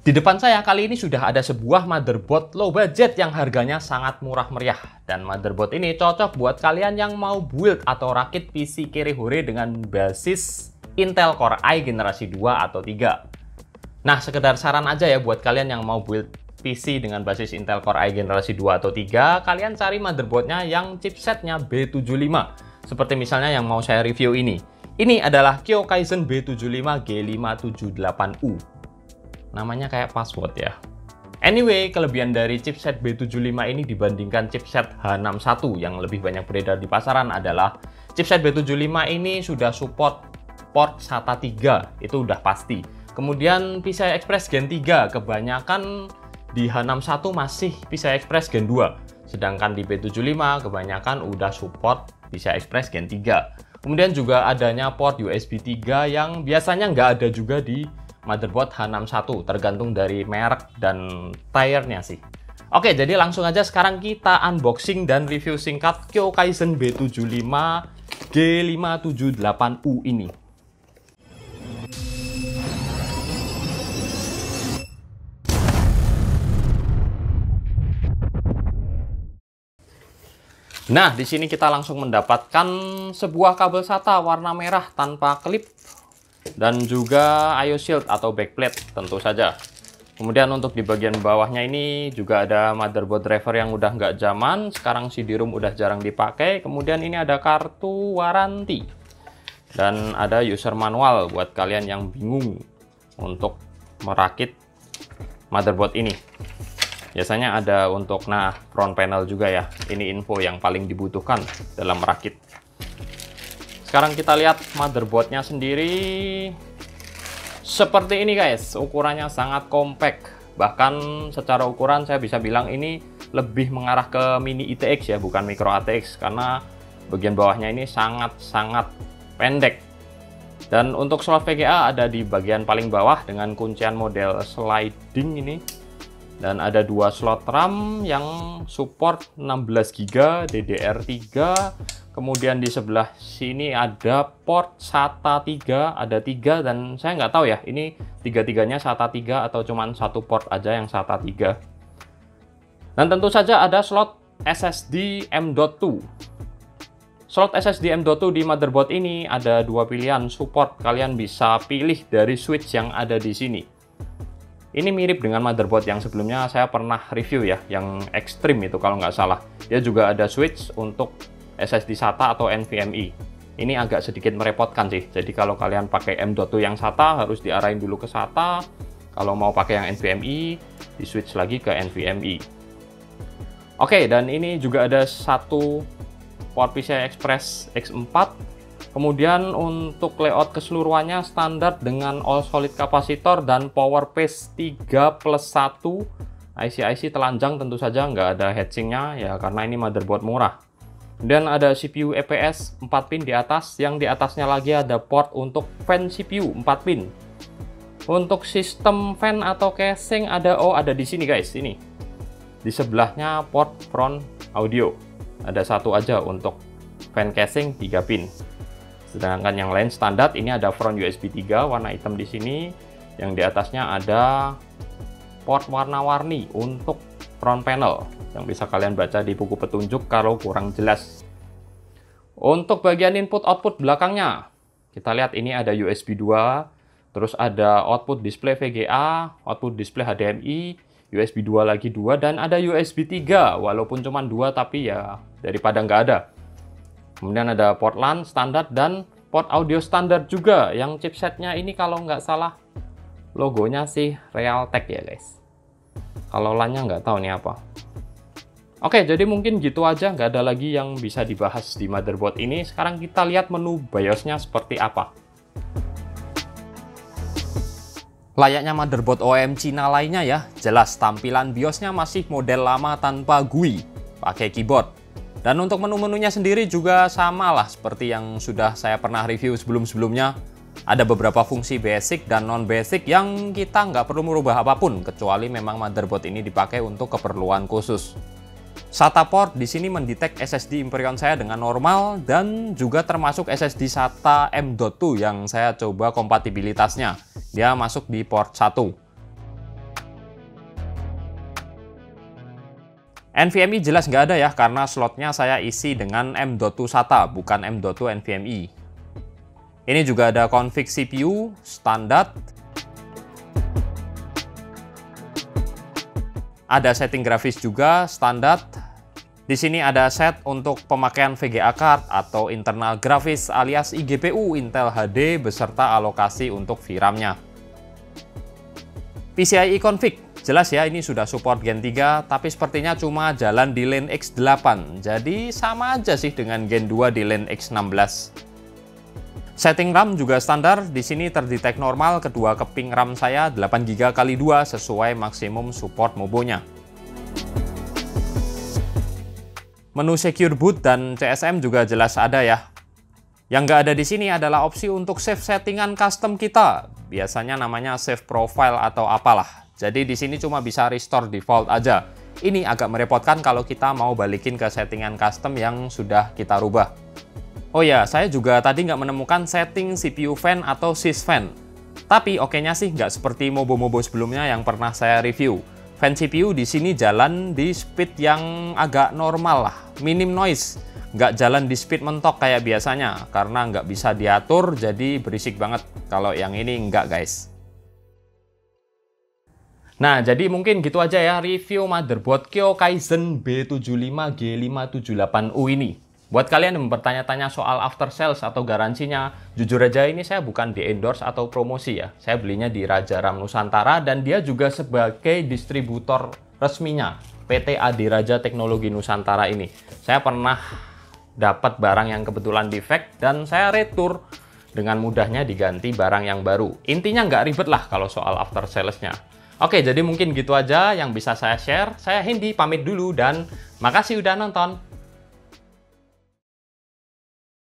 Di depan saya kali ini sudah ada sebuah motherboard low budget yang harganya sangat murah meriah. Dan motherboard ini cocok buat kalian yang mau build atau rakit PC kere-hore dengan basis Intel Core i generasi 2 atau 3. Nah, sekedar saran aja ya buat kalian yang mau build PC dengan basis Intel Core i generasi 2 atau 3, kalian cari motherboardnya yang chipsetnya B75. Seperti misalnya yang mau saya review ini. Ini adalah Kyokaisen B75 G578U. Namanya kayak password ya. Anyway, kelebihan dari chipset B75 ini dibandingkan chipset H61 yang lebih banyak beredar di pasaran adalah chipset B75 ini sudah support port SATA 3, itu udah pasti. Kemudian PCI Express Gen 3, kebanyakan di H61 masih PCI Express Gen 2. Sedangkan di B75 kebanyakan udah support PCI Express Gen 3. Kemudian juga adanya port USB 3 yang biasanya nggak ada juga di motherboard H61, tergantung dari merek dan tire-nya sih. Oke, jadi langsung aja sekarang kita unboxing dan review singkat Kyokaisen B75 G578U ini. Nah, di sini kita langsung mendapatkan sebuah kabel SATA warna merah tanpa klip dan juga IO shield atau backplate tentu saja. Kemudian untuk di bagian bawahnya ini juga ada motherboard driver yang udah nggak zaman, sekarang CD-ROM udah jarang dipakai. Kemudian ini ada kartu waranti dan ada user manual buat kalian yang bingung untuk merakit motherboard ini. Biasanya ada untuk front panel juga ya. Ini info yang paling dibutuhkan dalam merakit. Sekarang kita lihat motherboardnya sendiri. Seperti ini guys, ukurannya sangat compact. Bahkan secara ukuran saya bisa bilang ini lebih mengarah ke mini ITX ya, bukan micro ATX. Karena bagian bawahnya ini sangat-sangat pendek. Dan untuk slot VGA ada di bagian paling bawah dengan kuncian model sliding ini. Dan ada dua slot RAM yang support 16 GB DDR3. Kemudian di sebelah sini ada port SATA 3, ada 3 dan saya nggak tahu ya ini tiga-tiganya SATA 3 atau cuman satu port aja yang SATA 3. Dan tentu saja ada slot SSD M.2. Slot SSD M.2 di motherboard ini ada dua pilihan support. Kalian bisa pilih dari switch yang ada di sini. Ini mirip dengan motherboard yang sebelumnya saya pernah review ya, yang Extreme itu kalau nggak salah. Dia juga ada switch untuk SSD SATA atau NVMe. Ini agak sedikit merepotkan sih. Jadi kalau kalian pakai M.2 yang SATA harus diarahin dulu ke SATA. Kalau mau pakai yang NVMe, di switch lagi ke NVMe. Oke, dan ini juga ada satu port PCI Express X4. Kemudian untuk layout keseluruhannya standar dengan all solid kapasitor dan power paste 3+1. IC telanjang tentu saja, nggak ada heatsinknya ya karena ini motherboard murah. Dan ada CPU EPS 4 pin di atas, yang di atasnya lagi ada port untuk fan CPU 4 pin. Untuk sistem fan atau casing ada di sini guys, ini. Di sebelahnya port front audio. Ada satu aja untuk fan casing 3 pin. Sedangkan yang lain standar, ini ada front USB 3 warna hitam di sini. Yang di atasnya ada port warna-warni untuk front panel yang bisa kalian baca di buku petunjuk kalau kurang jelas. Untuk bagian input output belakangnya, kita lihat ini ada USB 2, terus ada output display VGA, output display HDMI, USB 2 lagi 2, dan ada USB 3, walaupun cuma 2 tapi ya daripada nggak ada. Kemudian ada port LAN standar dan port audio standar juga, yang chipsetnya ini kalau nggak salah logonya sih Realtek ya guys. Kalau LAN-nya nggak tahu nih apa. Oke, jadi mungkin gitu aja, nggak ada lagi yang bisa dibahas di motherboard ini. Sekarang kita lihat menu BIOS-nya seperti apa. Layaknya motherboard OEM Cina lainnya ya, jelas tampilan BIOS-nya masih model lama tanpa GUI, pakai keyboard. Dan untuk menu-menunya sendiri juga sama lah seperti yang sudah saya pernah review sebelum-sebelumnya. Ada beberapa fungsi basic dan non-basic yang kita nggak perlu merubah apapun, kecuali memang motherboard ini dipakai untuk keperluan khusus. SATA port di sini mendetek SSD Inspiron saya dengan normal dan juga termasuk SSD SATA M.2 yang saya coba kompatibilitasnya. Dia masuk di port 1. NVMe jelas nggak ada ya, karena slotnya saya isi dengan M.2 SATA, bukan M.2 NVMe. Ini juga ada config CPU, standar. Ada setting grafis juga, standar. Di sini ada set untuk pemakaian VGA card atau internal grafis alias iGPU Intel HD beserta alokasi untuk VRAM-nya. PCIe config. Jelas ya, ini sudah support Gen 3, tapi sepertinya cuma jalan di Line X8. Jadi sama aja sih dengan Gen 2 di Line X16. Setting RAM juga standar, di sini terdetek normal kedua keping RAM saya 8GB x 2 sesuai maksimum support MOBO-nya. Menu Secure Boot dan CSM juga jelas ada ya. Yang nggak ada di sini adalah opsi untuk save settingan custom kita. Biasanya namanya save profile atau apalah. Jadi di sini cuma bisa restore default aja. Ini agak merepotkan kalau kita mau balikin ke settingan custom yang sudah kita rubah. Oh ya, saya juga tadi nggak menemukan setting CPU fan atau sys fan. Tapi oke-nya sih nggak seperti MOBO-MOBO sebelumnya yang pernah saya review. Fan CPU di sini jalan di speed yang agak normal lah, minim noise. Nggak jalan di speed mentok kayak biasanya, karena nggak bisa diatur, jadi berisik banget. Kalau yang ini nggak, guys. Nah, jadi mungkin gitu aja ya review motherboard Kyo Kaizen B75G578U ini. Buat kalian yang bertanya-tanya soal after sales atau garansinya, jujur aja ini saya bukan di endorse atau promosi ya. Saya belinya di Raja Ram Nusantara dan dia juga sebagai distributor resminya PT Adiraja Teknologi Nusantara ini. Saya pernah dapat barang yang kebetulan defect dan saya retur. Dengan mudahnya diganti barang yang baru. Intinya nggak ribet lah kalau soal after sales-nya. Oke, jadi mungkin gitu aja yang bisa saya share. Saya Hendy, pamit dulu dan makasih udah nonton.